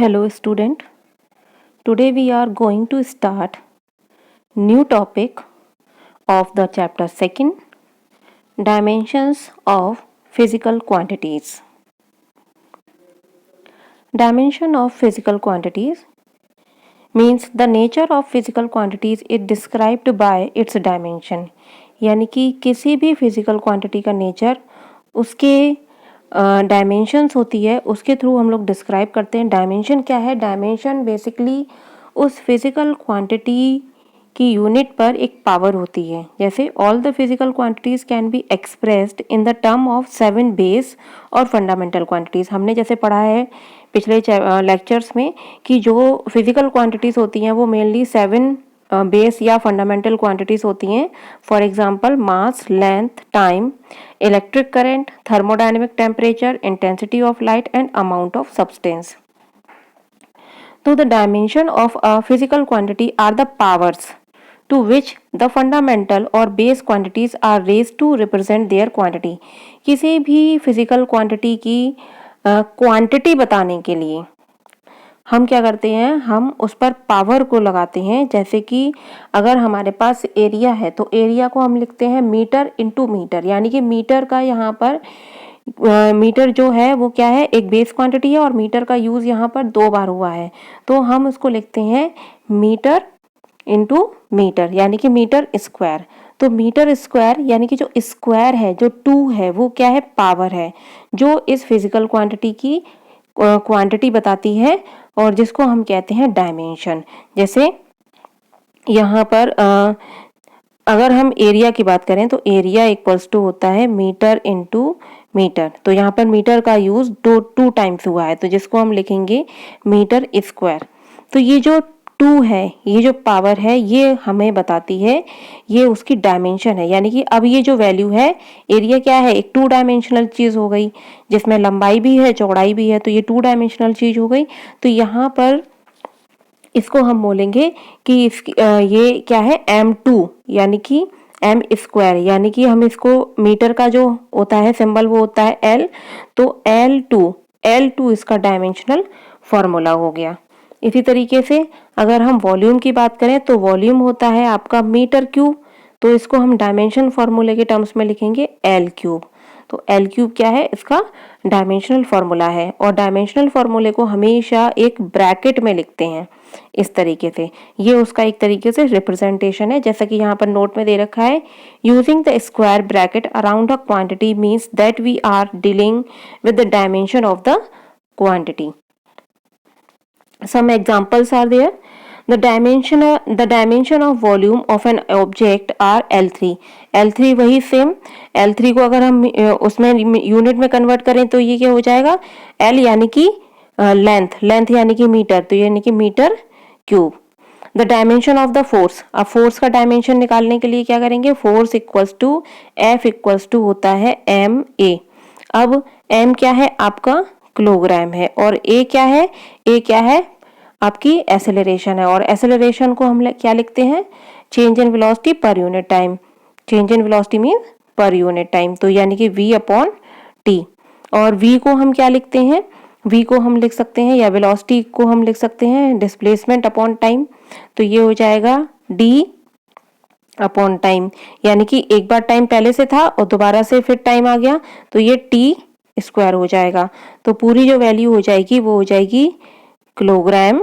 Hello student. Today we are going to start new topic of the chapter 2, dimensions of physical quantities. Dimension of physical quantities means the nature of physical quantities is described by its dimension. यानी कि किसी भी physical quantity का nature उसके dimensions होती है, उसके through हम लोग डिस्क्राइब करते हैं। डायमेंशन क्या है? डायमेंशन बेसिकली उस फिजिकल क्वांटिटी की यूनिट पर एक पावर होती है। जैसे all the physical quantities can be expressed in the term of 7 base और फंडामेंटल क्वांटिटीज। हमने जैसे पढ़ा है पिछले लेक्चर्स में कि जो फिजिकल क्वांटिटीज होती हैं वो मेनली 7 बेस या फंडामेंटल क्वांटिटीज होती हैं। For example mass, length, time, electric current, thermodynamic temperature, intensity of light and amount of substance. तो the dimension of a physical quantity are the powers to which the fundamental or base quantities are raised to represent their quantity। किसी भी physical quantity की quantity बताने के लिए हम क्या करते हैं, हम उस पर पावर को लगाते हैं। जैसे कि अगर हमारे पास एरिया है तो एरिया को हम लिखते हैं मीटर इंटू मीटर, यानी कि मीटर का यहाँ पर मीटर जो है वो क्या है, एक बेस क्वांटिटी है और मीटर का यूज यहाँ पर 2 बार हुआ है, तो हम उसको लिखते हैं मीटर इंटू मीटर, यानी कि मीटर स्क्वायर। तो मीटर स्क्वायर यानी कि जो स्क्वायर है, जो 2 है, वो क्या है, पावर है, जो इस फिजिकल क्वांटिटी की क्वांटिटी बताती है और जिसको हम कहते हैं डायमेंशन। जैसे यहाँ पर अगर हम एरिया की बात करें तो एरिया इक्वल्स टू होता है मीटर इंटू मीटर। तो यहाँ पर मीटर का यूज 2 टाइम्स हुआ है, तो जिसको हम लिखेंगे मीटर स्क्वायर। तो ये जो 2 है, ये जो पावर है, ये हमें बताती है, ये उसकी डायमेंशन है। यानी कि अब ये जो वैल्यू है, एरिया क्या है, एक 2 डायमेंशनल चीज हो गई जिसमें लंबाई भी है, चौड़ाई भी है, तो ये 2 डायमेंशनल चीज हो गई। तो यहाँ पर इसको हम बोलेंगे कि इसकी ये क्या है, m2, यानी कि m स्क्वायर, यानी कि हम इसको मीटर का जो होता है सिंबल वो होता है l, तो L2 इसका डायमेंशनल फॉर्मूला हो गया। इसी तरीके से अगर हम वॉल्यूम की बात करें तो वॉल्यूम होता है आपका मीटर क्यूब, तो इसको हम डायमेंशन फॉर्मूले के टर्म्स में लिखेंगे L क्यूब। तो L क्यूब क्या है, इसका डायमेंशनल फॉर्मूला है, और डायमेंशनल फॉर्मूले को हमेशा एक ब्रैकेट में लिखते हैं इस तरीके से। ये उसका एक तरीके से रिप्रेजेंटेशन है, जैसा कि यहाँ पर नोट में दे रखा है, using the square bracket around a quantity means that we are dealing with the dimension of the quantity. Some examples are there. The dimension of volume of an object are L3। L3 वही same, L3 को अगर हम उसमें unit में convert करें तो ये क्या हो जाएगा, L यानी कि लेंथ यानी कि मीटर, तो यानी कि metre cube. The dimension of the force, अब फोर्स का डायमेंशन निकालने के लिए क्या करेंगे, force equals to F equals to होता है MA। अब M क्या है, आपका किलोग्राम है, और A क्या है, A क्या है, आपकी एक्सेलरेशन है, और एक्सेलरेशन को हम क्या लिखते हैं, change in velocity per unit time. Change in velocity mean per unit time, तो यानी कि v/t। और v को हम क्या लिखते हैं, v को हम लिख सकते हैं, या वेलोसिटी को हम लिख सकते हैं डिस्प्लेसमेंट अपॉन टाइम। तो ये हो जाएगा d अपॉन टाइम, यानी कि एक बार टाइम पहले से था और दोबारा से फिर टाइम आ गया, तो ये t स्क्वायर हो जाएगा। तो पूरी जो वैल्यू हो जाएगी वो हो जाएगी किलोग्राम,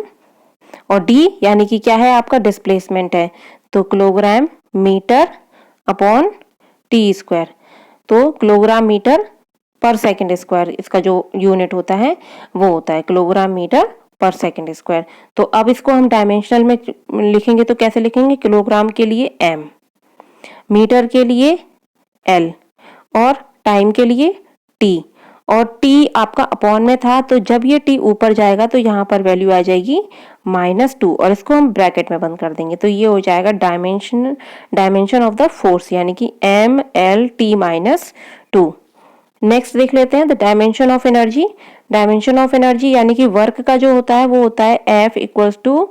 और d यानी कि क्या है, आपका डिस्प्लेसमेंट है, तो kilogram metre upon T square. तो किलोग्राम मीटर पर सेकंड स्क्वायर इसका जो यूनिट होता है वो होता है किलोग्राम मीटर पर सेकंड स्क्वायर। तो अब इसको हम डायमेंशनल में लिखेंगे तो कैसे लिखेंगे, किलोग्राम के लिए m, मीटर के लिए l, और टाइम के लिए t। और t आपका अपॉन में था, तो जब ये t ऊपर जाएगा तो यहाँ पर वैल्यू आ जाएगी -2, और इसको हम ब्रैकेट में बंद कर देंगे, तो ये हो जाएगा डायमेंशन ऑफ द फोर्स, यानी कि MLT-2। नेक्स्ट देख लेते हैं the dimension of energy. Dimension of energy यानी कि वर्क का जो होता है वो होता है F equals to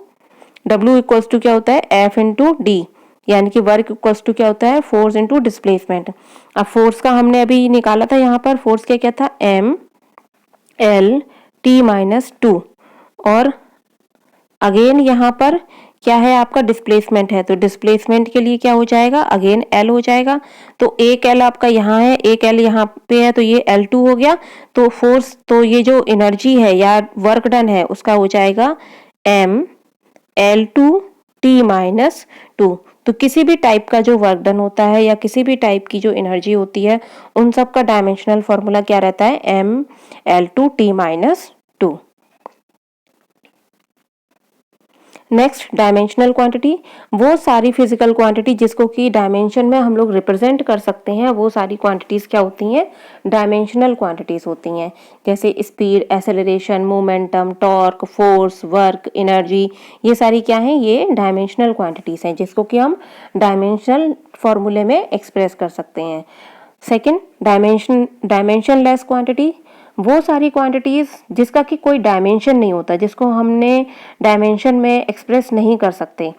W equals to क्या होता है, F इंटू डी, यानी कि वर्क इक्वल्स टू क्या होता है, फोर्स इंटू डिस्प्लेसमेंट। अब फोर्स का हमने अभी निकाला था, यहाँ पर फोर्स क्या क्या था, MLT-2, और अगेन यहाँ पर क्या है आपका डिस्प्लेसमेंट है, तो डिस्प्लेसमेंट के लिए क्या हो जाएगा, अगेन एल हो जाएगा। तो एक एल आपका यहाँ है, एक एल यहाँ पे है, तो ये L2 हो गया। तो फोर्स, तो ये जो एनर्जी है या वर्क डन है उसका हो जाएगा ML2T-2। तो किसी भी टाइप का जो वर्क डन होता है या किसी भी टाइप की जो एनर्जी होती है उन सब का डायमेंशनल फॉर्मूला क्या रहता है, ML2T-2। नेक्स्ट, डायमेंशनल क्वांटिटी, वो सारी फिजिकल क्वांटिटी जिसको कि डायमेंशन में हम लोग रिप्रेजेंट कर सकते हैं, वो सारी क्वांटिटीज क्या होती हैं, डायमेंशनल क्वांटिटीज होती हैं। जैसे speed, acceleration, momentum, torque, force, work, energy, ये सारी क्या हैं, ये डायमेंशनल क्वांटिटीज हैं जिसको कि हम डायमेंशनल फॉर्मूले में एक्सप्रेस कर सकते हैं। सेकेंड, डायमेंशनलेस क्वांटिटी, वो सारी क्वांटिटीज जिसका कि कोई डायमेंशन नहीं होता, जिसको हमने डायमेंशन में एक्सप्रेस नहीं कर सकते,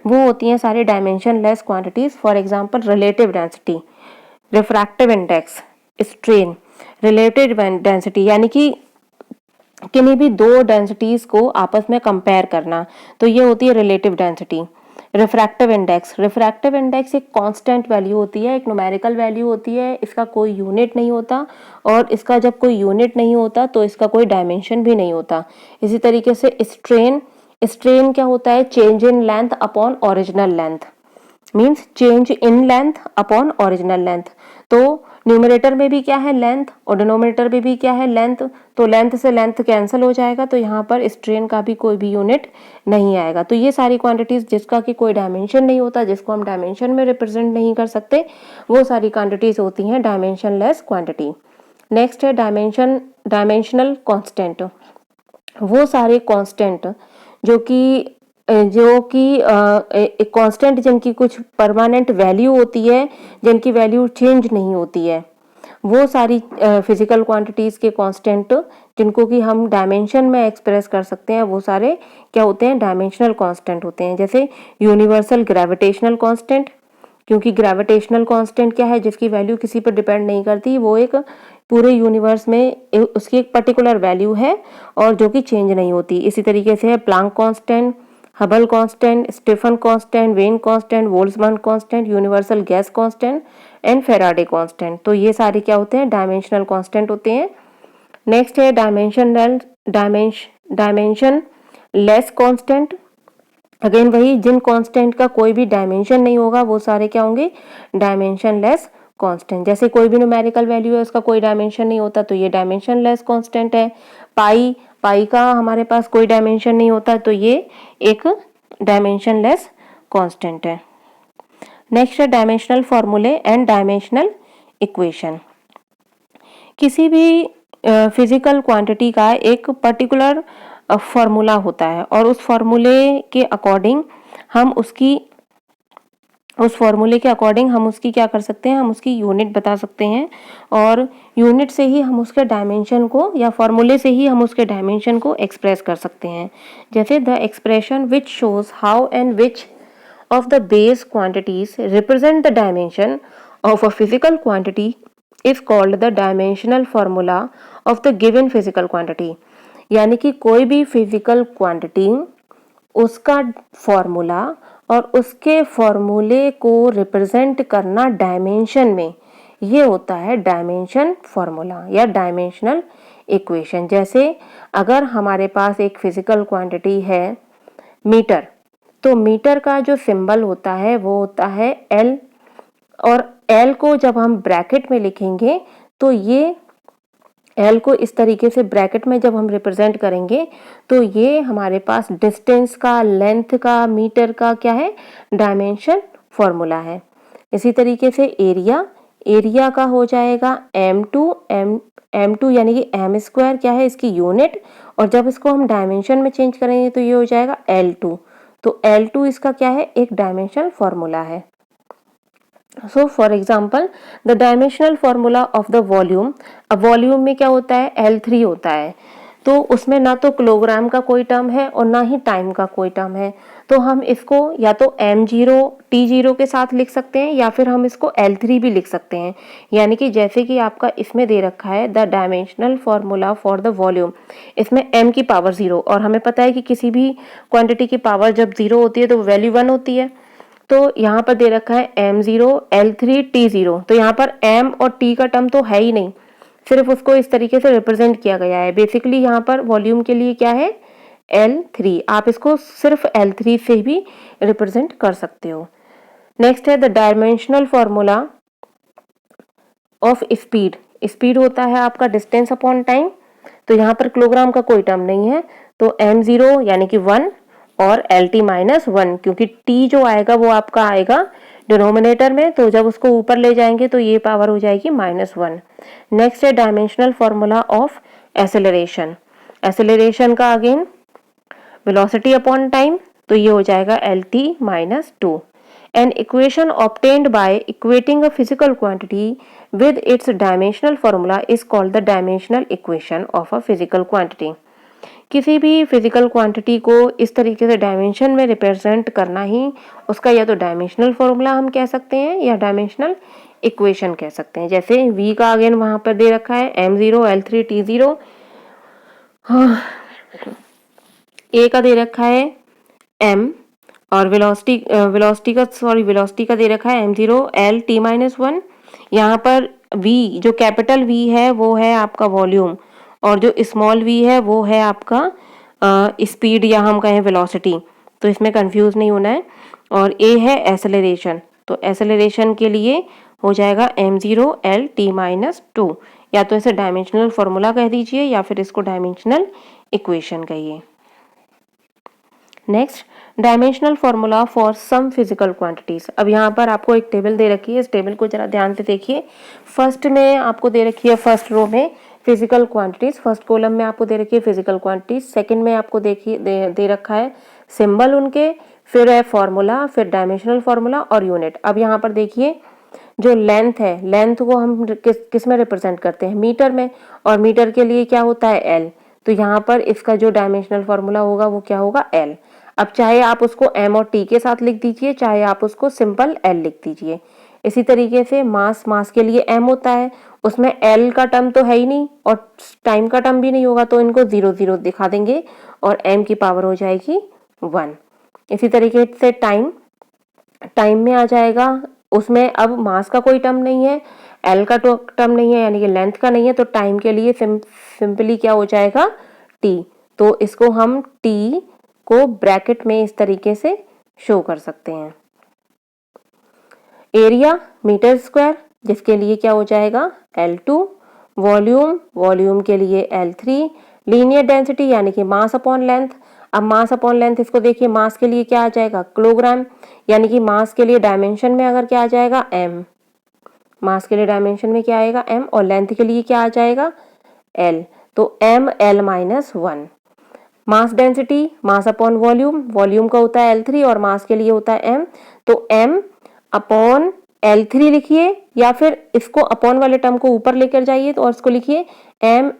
वो होती हैं सारी dimensionless quantities. For example relative density, refractive index, strain. Relative density यानी कि किन्हीं भी दो डेंसिटीज को आपस में कंपेयर करना, तो ये होती है रिलेटिव डेंसिटी। रिफ्रैक्टिव इंडेक्स एक कांस्टेंट वैल्यू होती है, एक न्यूमेरिकल वैल्यू होती है, इसका कोई यूनिट नहीं होता, और इसका जब कोई यूनिट नहीं होता तो इसका कोई डायमेंशन भी नहीं होता। इसी तरीके से स्ट्रेन क्या होता है, change in length upon original length, means change in length upon original length. तो न्यूमरेटर में भी क्या है, लेंथ, और डिनोमिनेटर में भी क्या है, लेंथ। तो लेंथ से लेंथ कैंसिल हो जाएगा, तो यहाँ पर स्ट्रेन का भी कोई भी यूनिट नहीं आएगा। तो ये सारी क्वांटिटीज जिसका कि कोई डायमेंशन नहीं होता, जिसको हम डायमेंशन में रिप्रेजेंट नहीं कर सकते, वो सारी क्वांटिटीज होती हैं डायमेंशनलेस क्वांटिटी। नेक्स्ट है डायमेंशनल कांस्टेंट, वो सारे कांस्टेंट जो कि कांस्टेंट जिनकी कुछ परमानेंट वैल्यू होती है, जिनकी वैल्यू चेंज नहीं होती है, वो सारी फिजिकल क्वांटिटीज के कांस्टेंट जिनको कि हम डायमेंशन में एक्सप्रेस कर सकते हैं, वो सारे क्या होते हैं, डायमेंशनल कांस्टेंट होते हैं। जैसे यूनिवर्सल ग्रेविटेशनल कांस्टेंट, क्योंकि ग्रेविटेशनल कांस्टेंट क्या है, जिसकी वैल्यू किसी पर डिपेंड नहीं करती, वो एक पूरे यूनिवर्स में उसकी एक पर्टिकुलर वैल्यू है और जो कि चेंज नहीं होती। इसी तरीके से है Planck constant, Hubble constant, Stefan constant, Wien constant, Boltzmann constant, universal gas constant and Faraday constant. तो ये सारे क्या होते हैं, डायमेंशनल कांस्टेंट होते हैं। नेक्स्ट है डायमेंशन लेस कांस्टेंट। अगेन वही, जिन कांस्टेंट का कोई भी डायमेंशन नहीं होगा वो सारे क्या होंगे, डायमेंशनलेस कांस्टेंट। जैसे कोई भी न्यूमेरिकल वैल्यू है, उसका कोई डायमेंशन नहीं होता, तो ये डायमेंशनलेस कांस्टेंट है। पाई का हमारे पास कोई डायमेंशन नहीं होता, तो ये एक डायमेंशनलेस कांस्टेंट है। नेक्स्ट है डायमेंशनल फॉर्मूले एंड डायमेंशनल इक्वेशन। किसी भी फिजिकल क्वांटिटी का एक पर्टिकुलर फॉर्मूला होता है, और उस फॉर्मूले के अकॉर्डिंग हम उसकी क्या कर सकते हैं, हम उसकी यूनिट बता सकते हैं, और यूनिट से ही हम उसके डायमेंशन को, या फॉर्मूले से ही हम उसके डायमेंशन को एक्सप्रेस कर सकते हैं। जैसे the expression which shows how and which of the base quantities represent the dimension of a physical quantity is called the dimensional formula of the given physical quantity। यानी कि कोई भी फिजिकल क्वांटिटी, उसका formula और उसके फॉर्मूले को represent करना डायमेंशन में, ये होता है डायमेंशन फॉर्मूला या डायमेंशनल इक्वेशन। जैसे अगर हमारे पास एक फिजिकल क्वांटिटी है मीटर, तो मीटर का जो सिंबल होता है वो होता है एल, और एल को जब हम ब्रैकेट में लिखेंगे तो ये एल को इस तरीके से ब्रैकेट में जब हम रिप्रेजेंट करेंगे तो ये हमारे पास डिस्टेंस का, लेंथ का, मीटर का क्या है, डायमेंशन फॉर्मूला है। इसी तरीके से एरिया का हो जाएगा m2 यानी कि m स्क्वायर क्या है, इसकी यूनिट, और जब इसको हम डायमेंशन में चेंज करेंगे तो ये हो जाएगा L2। तो L2 इसका क्या है, एक डायमेंशनल फॉर्मूला है। So for example the dimensional formula of the volume, अब वॉल्यूम में क्या होता है, L3 होता है। तो उसमें ना तो किलोग्राम का कोई टर्म है और ना ही टाइम का कोई टर्म है। तो हम इसको या तो m0 t0 के साथ लिख सकते हैं या फिर हम इसको L3 भी लिख सकते हैं। यानी कि जैसे कि आपका इसमें दे रखा है the dimensional formula for the volume, इसमें m की पावर 0 और हमें पता है कि किसी भी क्वांटिटी की पावर जब 0 होती है तो वैल्यू 1 होती है। तो यहाँ पर दे रखा है m0 L3 t0, तो यहाँ पर m और t का टर्म तो है ही नहीं, सिर्फ उसको इस तरीके से रिप्रेजेंट किया गया है। बेसिकली यहाँ पर वॉल्यूम के लिए क्या है L3, आप इसको सिर्फ L3 से भी रिप्रेजेंट कर सकते हो। नेक्स्ट है the dimensional formula of speed. Speed होता है आपका डिस्टेंस अपॉन टाइम, तो यहाँ पर किलोग्राम का कोई टर्म नहीं है, तो m0 यानी कि 1 और LT माइनस 1, क्योंकि t जो आएगा वो आपका आएगा डिनोमिनेटर में, तो जब उसको ऊपर ले जाएंगे तो ये पावर हो जाएगी -1। नेक्स्ट है dimensional formula of acceleration. Acceleration का अगेन वेलोसिटी अपॉन टाइम, तो ये हो जाएगा LT minus 2। An equation obtained by equating a physical quantity with its dimensional formula is called the dimensional equation of a physical quantity. किसी भी physical quantity को इस तरीके से डायमेंशन में रिप्रेजेंट करना ही उसका या तो डायमेंशनल फॉर्मूला हम कह सकते हैं या डायमेंशनल इक्वेशन कह सकते हैं। जैसे v का अगेन वहां पर दे रखा है m0 L3 t0, a का दे रखा है m और वेलोसिटी का दे रखा है m0 L t माइनस 1। यहाँ पर v जो कैपिटल v है वो है आपका वॉल्यूम और जो स्मॉल v है वो है आपका स्पीड या हम कहें वेलोसिटी, तो इसमें कंफ्यूज नहीं होना है। और a है एसेलरेशन, तो एसेलरेशन के लिए हो जाएगा m0 L t माइनस 2, या तो इसे डायमेंशनल फॉर्मूला कह दीजिए या फिर इसको डायमेंशनल इक्वेशन कहिए। Next dimensional formula for some physical quantities. अब यहाँ पर आपको एक टेबल दे रखी है, इस टेबल को जरा ध्यान से देखिए। फर्स्ट में आपको दे रखी है, फर्स्ट रो में फिजिकल क्वांटिटीज, फर्स्ट कॉलम में आपको दे रखी है फिजिकल क्वांटिटीज, सेकंड में आपको देखिए दे रखा है सिंबल उनके, फिर है फॉर्मूला, फिर डायमेंशनल फॉर्मूला और यूनिट। अब यहाँ पर देखिए जो लेंथ है, लेंथ को हम किस में रिप्रेजेंट करते हैं, मीटर में, और मीटर के लिए क्या होता है L, तो यहाँ पर इसका जो डायमेंशनल फॉर्मूला होगा वो क्या होगा L। अब चाहे आप उसको m और t के साथ लिख दीजिए, चाहे आप उसको सिंपल L लिख दीजिए। इसी तरीके से मास के लिए m होता है, उसमें L का टर्म तो है ही नहीं और टाइम का टर्म भी नहीं होगा, तो इनको 0 0 दिखा देंगे और m की पावर हो जाएगी 1। इसी तरीके से टाइम में आ जाएगा, उसमें अब मास का कोई टर्म नहीं है, L का टर्म नहीं है यानी कि लेंथ का नहीं है, तो टाइम के लिए सिंपली क्या हो जाएगा t, तो इसको हम t को ब्रैकेट में इस तरीके से शो कर सकते हैं। एरिया मीटर स्क्वायर, जिसके लिए क्या हो जाएगा L2, वॉल्यूम के लिए L3, लीनियर डेंसिटी यानी कि मास अपॉन लेंथ। अब मास अपॉन लेंथ इसको देखिए, मास के लिए क्या आ जाएगा किलोग्राम, यानी कि मास के लिए डायमेंशन में अगर क्या आ जाएगा m, मास के लिए डायमेंशन में क्या आएगा m, और लेंथ के लिए क्या आ जाएगा L, तो m L minus 1। Mass density, mass upon volume का होता है L3 और मास के लिए होता है m, तो m अपॉन L3 लिखिए या फिर इसको अपॉन वाले टर्म को ऊपर लेकर जाइए तो और इसको लिखिए m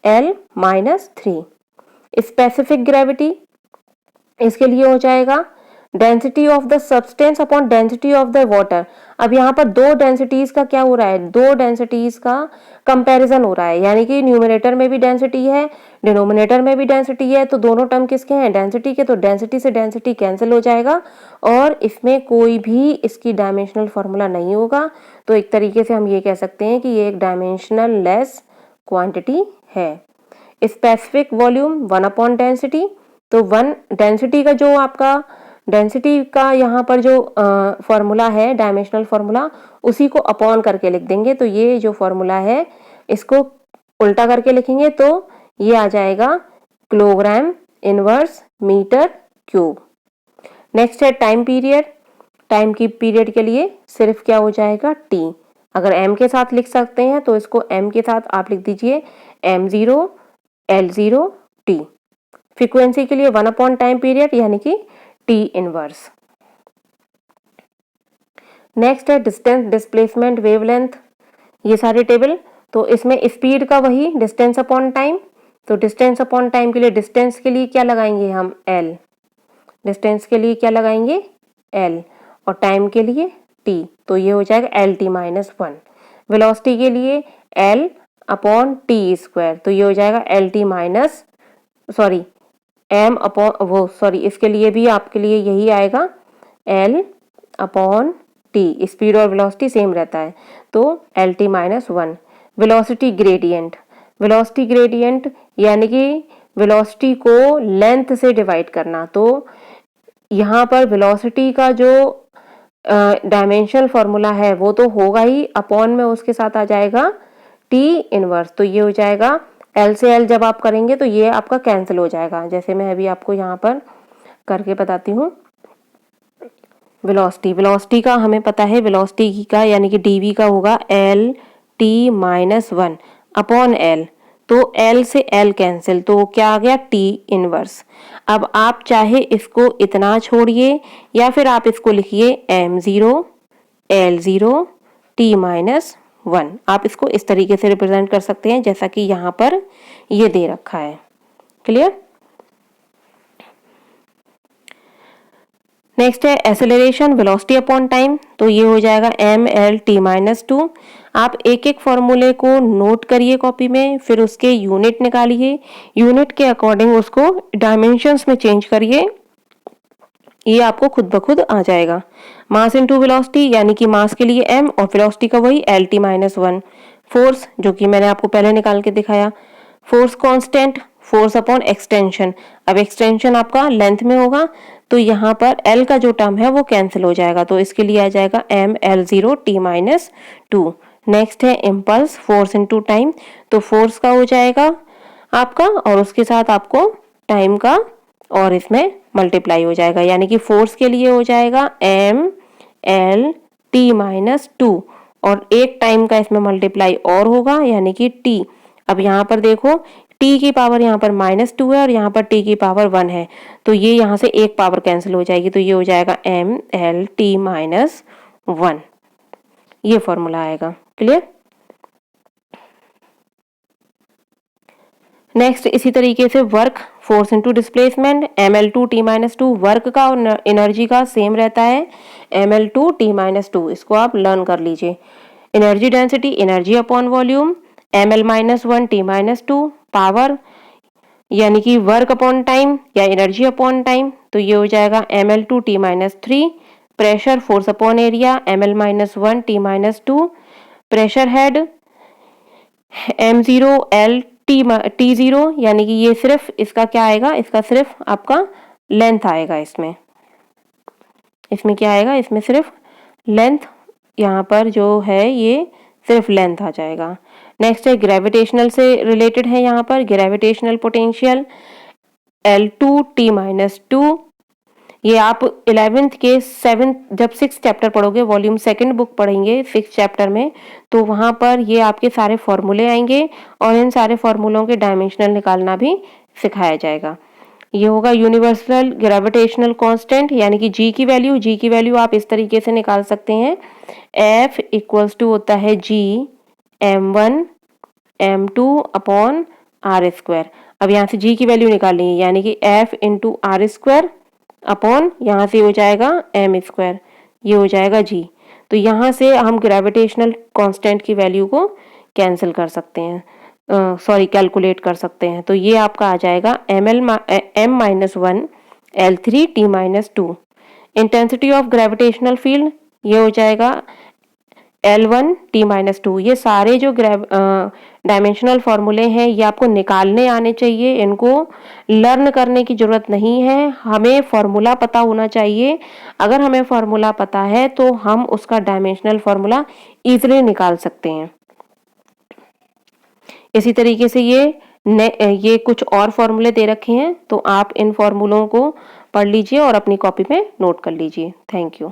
L minus 3। Specific gravity, इसके लिए हो जाएगा density of the substance upon density of the water. अब यहाँ पर दो डेंसिटीज का क्या हो रहा है, दो डेंसिटीज का कंपैरिजन हो रहा है, यानी कि न्यूमरेटर में भी डेंसिटी है, डिनोमिनेटर में भी डेंसिटी है, तो दोनों टर्म किसके हैं डेंसिटी के, तो डेंसिटी से डेंसिटी कैंसिल हो जाएगा और इसमें कोई भी इसकी डायमेंशनल फॉर्मूला नहीं होगा। तो एक तरीके से हम ये कह सकते हैं कि ये एक डायमेंशनल लेस क्वांटिटी है। स्पेसिफिक वॉल्यूम 1 अपॉन डेंसिटी, तो 1 डेंसिटी का जो आपका डेंसिटी का यहाँ पर जो फॉर्मूला है डायमेंशनल फॉर्मूला, उसी को अपॉन करके लिख देंगे, तो ये जो फॉर्मूला है इसको उल्टा करके लिखेंगे तो ये आ जाएगा kilogram inverse metre cube. Next है टाइम पीरियड, टाइम की पीरियड के लिए सिर्फ क्या हो जाएगा t, अगर m के साथ लिख सकते हैं तो इसको m के साथ आप लिख दीजिए m0 L0 t। फ्रीक्वेंसी के लिए 1 अपॉन टाइम पीरियड यानी कि t इनवर्स। नेक्स्ट है डिस्टेंस, डिस्प्लेसमेंट, वेवलेंथ, ये सारे टेबल तो इसमें स्पीड का वही डिस्टेंस अपॉन टाइम, तो डिस्टेंस अपॉन टाइम के लिए डिस्टेंस के लिए क्या लगाएंगे हम, एल, डिस्टेंस के लिए क्या लगाएंगे, एल, और टाइम के लिए टी, तो ये हो जाएगा एल टी माइनस 1। वेलोसिटी के लिए एल अपॉन टी स्क्वायर, तो ये हो जाएगा L T minus sorry M upon इसके लिए भी आपके लिए यही आएगा एल अपॉन टी, स्पीड और वेलोसिटी सेम रहता है, तो L T minus 1। Velocity gradient, velocity gradient यानी कि वेलोसिटी को लेंथ से डिवाइड करना, तो यहाँ पर वेलोसिटी का जो डायमेंशनल फॉर्मूला है वो तो होगा ही, अपॉन में उसके साथ आ जाएगा टी इनवर्स, तो ये हो जाएगा एल से एल जब आप करेंगे तो ये आपका कैंसिल हो जाएगा। जैसे मैं अभी आपको यहाँ पर करके बताती हूँ। वेलोसिटी, वेलोसिटी का हमें पता है, वेलोसिटी का यानी कि डीवी का होगा L T minus 1 upon L, तो एल से एल कैंसिल, तो क्या आ गया टी इनवर्स। अब आप चाहे इसको इतना छोड़िए या फिर आप इसको लिखिए m0 l0 t माइनस 1, आप इसको इस तरीके से रिप्रेजेंट कर सकते हैं जैसा कि यहाँ पर ये दे रखा है। क्लियर। नेक्स्ट है एक्सेलरेशन, वेलोसिटी अपॉन टाइम, तो ये हो जाएगा एम एल टी माइनस 2। आप एक एक फॉर्मूले को नोट करिए कॉपी में, फिर उसके यूनिट निकालिए, यूनिट के अकॉर्डिंग उसको डायमेंशंस में चेंज करिए, ये आपको खुद ब खुद आ जाएगा। मास इनटू वेलोसिटी यानी कि मास के लिए m और वेलोसिटी का वही एल टी माइनस 1। फोर्स जो कि मैंने आपको पहले निकाल के दिखाया, force constant, force upon extension, अब एक्सटेंशन आपका लेंथ में होगा तो यहाँ पर l का जो टर्म है वो कैंसिल हो जाएगा, तो इसके लिए आ जाएगा m l0 t minus 2। Next है इम्पल्स, फोर्स इनटू टाइम, तो फोर्स का हो जाएगा आपका और उसके साथ आपको टाइम का और इसमें मल्टीप्लाई हो जाएगा, यानी कि फोर्स के लिए हो जाएगा m l t माइनस 2 और एक टाइम का इसमें मल्टीप्लाई और होगा यानी कि t। अब यहाँ पर देखो t की पावर यहाँ पर -2 है और यहाँ पर t की पावर 1 है, तो ये यहाँ से एक पावर कैंसिल हो जाएगी, तो ये हो जाएगा m l t माइनस 1, ये फॉर्मूला आएगा। क्लियर। नेक्स्ट इसी तरीके से work, force into displacement, ml2 t minus 2, work का और एनर्जी का सेम रहता है ml2 t माइनस 2, इसको आप लर्न कर लीजिए। Energy density, energy upon volume, ml minus 1 t minus 2, power यानी कि वर्क अपॉन टाइम या एनर्जी अपॉन टाइम, तो ये हो जाएगा ml2 t minus 3। Pressure, force upon area, ml minus 1 t minus 2। Pressure head m0 l t0 यानी कि ये सिर्फ इसका क्या आएगा, इसका सिर्फ आपका लेंथ आएगा, इसमें क्या आएगा, इसमें सिर्फ लेंथ, यहाँ पर जो है ये सिर्फ लेंथ आ जाएगा। नेक्स्ट है ग्रेविटेशनल से रिलेटेड है, यहाँ पर gravitational potential L2 t minus 2, ये आप 11th के 7th जब 6 चैप्टर पढ़ोगे, वॉल्यूम 2 बुक पढ़ेंगे 6 चैप्टर में, तो वहाँ पर ये आपके सारे फॉर्मूले आएंगे और इन सारे फॉर्मूलों के डायमेंशनल निकालना भी सिखाया जाएगा। ये होगा यूनिवर्सल ग्रेविटेशनल कांस्टेंट यानी कि जी की वैल्यू आप इस तरीके से निकाल सकते हैं, F इक्वल्स टू होता है G m1 m2 upon are square. अब यहाँ से जी की वैल्यू निकालेंगे यानी कि F into R square upon यहाँ से हो जाएगा एम स्क्वायर, ये हो जाएगा जी। तो यहाँ से हम ग्रेविटेशनल कांस्टेंट की वैल्यू को कैंसिल कर सकते हैं, कैलकुलेट कर सकते हैं, तो ये आपका आ जाएगा m minus 1 l3 t minus 2। Intensity of gravitational field ये हो जाएगा L1 t माइनस 2। ये सारे जो डायमेंशनल फॉर्मूले हैं ये आपको निकालने आने चाहिए, इनको लर्न करने की जरूरत नहीं है, हमें फॉर्मूला पता होना चाहिए। अगर हमें फॉर्मूला पता है तो हम उसका डायमेंशनल फॉर्मूला इजीली निकाल सकते हैं। इसी तरीके से ये कुछ और फॉर्मूले दे रखे हैं, तो आप इन फॉर्मूलों को पढ़ लीजिए और अपनी कॉपी में नोट कर लीजिए। Thank you.